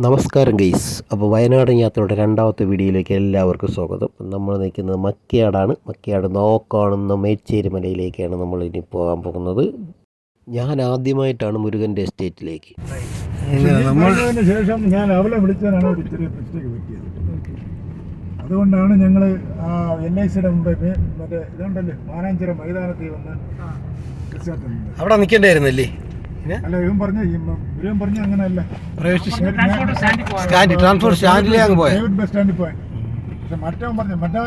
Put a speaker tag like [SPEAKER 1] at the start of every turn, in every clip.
[SPEAKER 1] നമസ്കാരം ഗെയ്സ്. അപ്പോൾ വയനാടൻ യാത്രയുടെ രണ്ടാമത്തെ വീഡിയോയിലേക്ക് എല്ലാവർക്കും സ്വാഗതം. നമ്മൾ നിൽക്കുന്നത് മക്കയാടാണ്. മക്കയാട് നോക്കാണുന്ന മേച്ചേരി മലയിലേക്കാണ് നമ്മൾ ഇനി പോകാൻ പോകുന്നത്. ഞാൻ ആദ്യമായിട്ടാണ് മുരുകൻ്റെ എസ്റ്റേറ്റിലേക്ക്.
[SPEAKER 2] ശേഷം ഞാൻ അവളെ വിളിച്ചതിനാണ് ഒരു ചെറിയ മിസ്റ്റേക്ക് പറ്റിയത്. അതുകൊണ്ടാണ് ഞങ്ങൾ LICയുടെ മുമ്പേ മറ്റേ ഇതുണ്ടല്ലേ മാനാഞ്ചിറ മൈതാനത്തിൽ വന്ന്
[SPEAKER 1] അവിടെ നിൽക്കേണ്ടായിരുന്നല്ലേ?
[SPEAKER 2] അല്ല, ഇവൻ പറഞ്ഞ അങ്ങനെയല്ല,
[SPEAKER 1] ട്രാൻസ്പോർട്ട് സ്റ്റാൻഡിലേ അങ്ങ് പോയ
[SPEAKER 2] ബസ് സ്റ്റാൻഡിൽ പോയി. പക്ഷെ മറ്റവൻ പറഞ്ഞു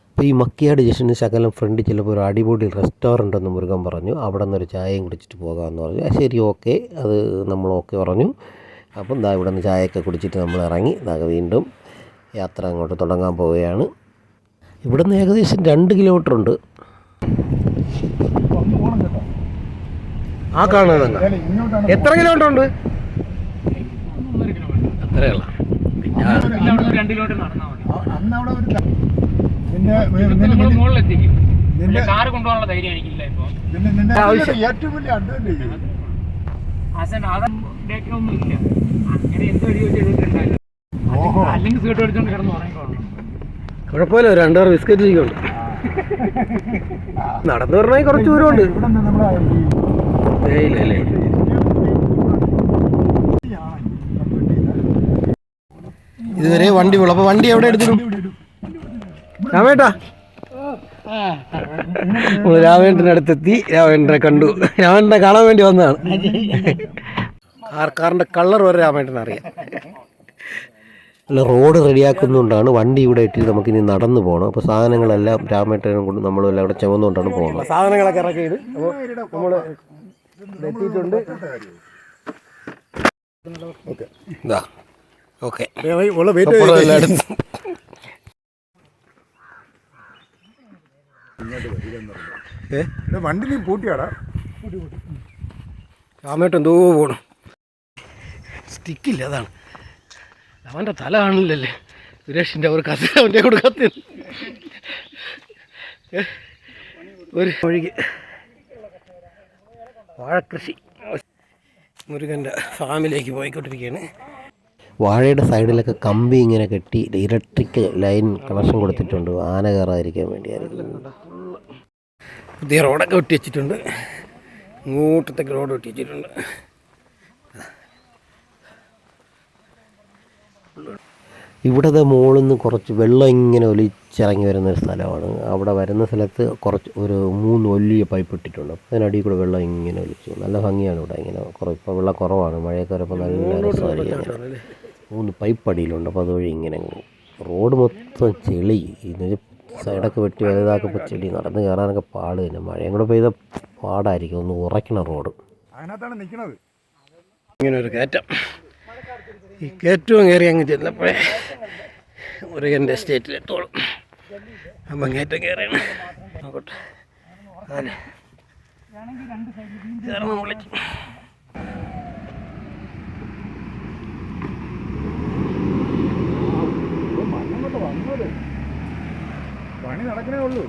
[SPEAKER 1] അപ്പോൾ ഈ മക്കയാട് ജംഗ്ഷന് ശകലം ഫ്രണ്ട് ചിലപ്പോൾ ഒരു അടിപൊളി റെസ്റ്റോറൻ്റ് എന്ന് മുരുകൻ പറഞ്ഞു. അവിടെ നിന്നൊരു ചായയും കുടിച്ചിട്ട് പോകാമെന്ന് പറഞ്ഞു. ശരി, ഓക്കെ, അത് നമ്മൾ ഓക്കെ പറഞ്ഞു. അപ്പം ദാ ഇവിടെ നിന്ന് ചായയൊക്കെ കുടിച്ചിട്ട് നമ്മൾ ഇറങ്ങി വീണ്ടും യാത്ര അങ്ങോട്ട് തുടങ്ങാൻ പോവുകയാണ്. ഇവിടെ നിന്ന് ഏകദേശം 2 കിലോമീറ്റർ ഉണ്ട്. ആ കാണുന്നത് എത്ര കിലോമീറ്റർ ഉണ്ട്? അത്രയുള്ള
[SPEAKER 2] ഏറ്റവും വലിയ അഡ്വാൻറ്റേജ്
[SPEAKER 1] കുഴപ്പമില്ല, 2 ബിസ്ക്കറ്റ് ഇരിക്കുന്നുണ്ട്. നടന്നു പറഞ്ഞാൽ കുറച്ച് ദൂരമുണ്ട്. ഇല്ലേ ഇതുവരെ വണ്ടി പോലും. അപ്പോൾ വണ്ടി എവിടെ എടുത്തിടും? രാമേട്ടാ, നമ്മൾ രാമേട്ടൻ്റെ അടുത്തെത്തി. രാമേട്ടനെ കണ്ടു. രാമേട്ടനെ കാണാൻ വേണ്ടി വന്നതാണ്. കാറിൻ്റെ കളർ വരെ രാമേട്ടനെ അറിയാം. അല്ല, റോഡ് റെഡിയാക്കുന്നതുകൊണ്ടാണ് വണ്ടി ഇവിടെ ഇട്ടിട്ട് നമുക്കിനി നടന്നു പോകണം. അപ്പോൾ സാധനങ്ങളെല്ലാം രാമേട്ടനെ കൊണ്ട് നമ്മളെല്ലാം ഇവിടെ ചുമന്നുകൊണ്ടാണ് പോകുന്നത്. സാധനങ്ങളൊക്കെ ഇറക്കിയത് അപ്പോൾ നമ്മൾ എത്തിയിട്ടുണ്ട്. ഓക്കെ,
[SPEAKER 2] വണ്ടി നീ പൂട്ടിയാടാ.
[SPEAKER 1] രാമേട്ടൻ എന്തോ പോകണം. സ്റ്റിക്കില്ല, അതാണ് അവൻ്റെ തല കാണില്ലല്ലേ. സുരേഷിൻ്റെ അവർ കത്ത് അവൻ്റെ കൂടെ കത്തി ഒരു വഴിക്ക് വാഴക്കൃഷി മുരുകൻ്റെ ഫാമിലേക്ക് പോയിക്കൊണ്ടിരിക്കുകയാണ്. വാഴയുടെ സൈഡിലൊക്കെ കമ്പി ഇങ്ങനെ കെട്ടി ഇലക്ട്രിക് ലൈൻ കണക്ഷൻ കൊടുത്തിട്ടുണ്ട്, ആന കയറാതിരിക്കാൻ വേണ്ടിയായിരിക്കും. പുതിയ റോഡൊക്കെ വെട്ടി വെച്ചിട്ടുണ്ട്. ഇങ്ങോട്ടത്തേക്ക് റോഡ് വെട്ടി വെച്ചിട്ടുണ്ട്. ഇവിടത്തെ മുകളിൽ നിന്ന് കുറച്ച് വെള്ളം ഇങ്ങനെ ഒലിച്ചിറങ്ങി വരുന്നൊരു സ്ഥലമാണ്. അവിടെ വരുന്ന സ്ഥലത്ത് കുറച്ച് ഒരു 3 വലിയ പൈപ്പ് ഇട്ടിട്ടുണ്ട്. അപ്പോൾ അതിനടിയിൽ കൂടെ വെള്ളം ഇങ്ങനെ ഒലിച്ചു. നല്ല ഭംഗിയാണ് ഇവിടെ. ഇങ്ങനെ ഇപ്പോൾ വെള്ളം കുറവാണ്. മഴയൊക്കെ വരുമ്പോൾ നല്ല രസമായിരിക്കും. 3 പൈപ്പ് അടിയിലുണ്ട്. അപ്പോൾ അതുവഴി ഇങ്ങനെ റോഡ് മൊത്തം ചെളി. ഇതിന് സൈഡൊക്കെ വെട്ടി വലുതാക്കുമ്പോൾ ചെളി, നടന്ന് കയറാനൊക്കെ പാട് തന്നെ. മഴയും കൂടെ പെയ്ത പാടായിരിക്കും. ഒന്ന് ഉറയ്ക്കണം റോഡ്.
[SPEAKER 2] അതിനകത്താണ് നിൽക്കുന്നത്.
[SPEAKER 1] ഇങ്ങനെ ഒരു കയറ്റം. ഈ കയറ്റവും കയറി അങ്ങ് ചെല്ലപ്പോഴേ മുരുകൻ്റെ എസ്റ്റേറ്റിലെത്തോളും. അപ്പം കയറ്റം കയറിയാണ്. നോക്കട്ടെ, വിളിച്ചു.
[SPEAKER 2] പണി നടക്കണേ ഉള്ളൂ.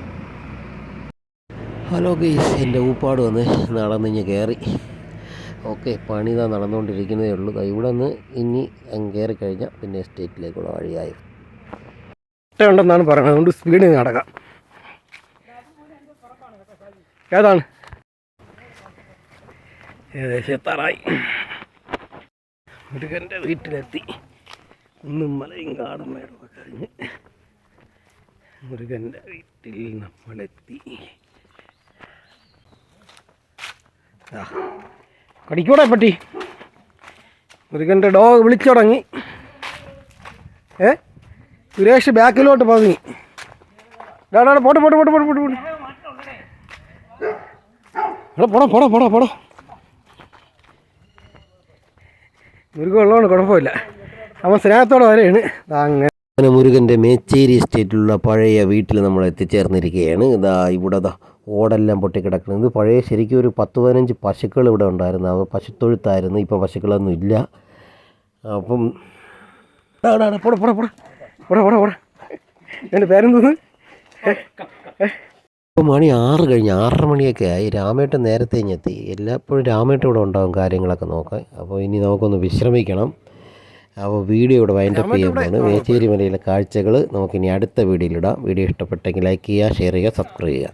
[SPEAKER 1] ഹലോ ഗെയ്സ്, എൻ്റെ ഊപ്പാട് വന്ന് നടന്നിഞ്ഞ് കയറി. ഓക്കെ, പണി ഇതാ നടന്നുകൊണ്ടിരിക്കുന്നതേ ഉള്ളൂ. ഇവിടെ നിന്ന് ഇനി അങ്ങ് കയറി കഴിഞ്ഞാൽ പിന്നെ എസ്റ്റേറ്റിലേക്കുള്ള വഴിയായി ഉണ്ടെന്നാണ് പറയുന്നത്. അതുകൊണ്ട് സ്പീഡിൽ നടക്കാം. ഏതാണ് ഏകദേശം എത്താറായി. മുരുകൻ്റെ വീട്ടിലെത്തി. ഒന്നും മലയും കാടും മേടൊക്കെ കഴിഞ്ഞ് മുരുകൻ്റെ വീട്ടിൽ നമ്മളെത്തി. കടിക്കൂടെ പട്ടി? മുരുകൻ്റെ ഡോഗ് വിളിച്ചു തുടങ്ങി. സുരേഷ് ബാക്കിലോട്ട് പതുങ്ങി. പോട്ടെ പോട്ടെ പോട്ടെ പോട്ടെ പോട്ടെ പോട്ടെ പോടോ പോടോ പോടോ പോടോ. മുരുകൻ ഉള്ളതുകൊണ്ട് കുഴപ്പമില്ല. അവൻ സ്നേഹത്തോടെ വരെയാണ്. അങ്ങനെ മുരുകൻ്റെ മേച്ചേരി എസ്റ്റേറ്റിലുള്ള പഴയ വീട്ടിൽ നമ്മൾ എത്തിച്ചേർന്നിരിക്കുകയാണ്. ഇവിടെ ഓടെല്ലാം പൊട്ടിക്കിടക്കുന്നത്. ഇത് പഴയ ശരിക്കും ഒരു 10-15 പശുക്കൾ ഇവിടെ ഉണ്ടായിരുന്നു. അവ പശുത്തൊഴുത്തായിരുന്നു. ഇപ്പം പശുക്കളൊന്നും ഇല്ല. അപ്പം പോടാ പോടാ പോടാ പോടാ പോടാ പോടാ. എൻ്റെ പേരെന്തോന്ന്? ഇപ്പോൾ മണി 6 കഴിഞ്ഞ് 6:30 മണിയൊക്കെ ആയി. രാമേട്ടൻ നേരത്തെ എത്തി. എല്ലാപ്പോഴും രാമേട്ടൻ ഇവിടെ ഉണ്ടാകും കാര്യങ്ങളൊക്കെ നോക്കാൻ. അപ്പോൾ ഇനി നമുക്കൊന്ന് വിശ്രമിക്കണം. അപ്പോൾ വീഡിയോ ഇവിടെ വൈൻഡപ്പ് ചെയ്യുമ്പോഴാണ് വേച്ചേരി മലയിലെ കാഴ്ചകൾ നമുക്കിനി അടുത്ത വീഡിയോയിലിടാം. വീഡിയോ ഇഷ്ടപ്പെട്ടെങ്കിൽ ലൈക്ക് ചെയ്യുക, ഷെയർ ചെയ്യുക, സബ്സ്ക്രൈബ് ചെയ്യുക.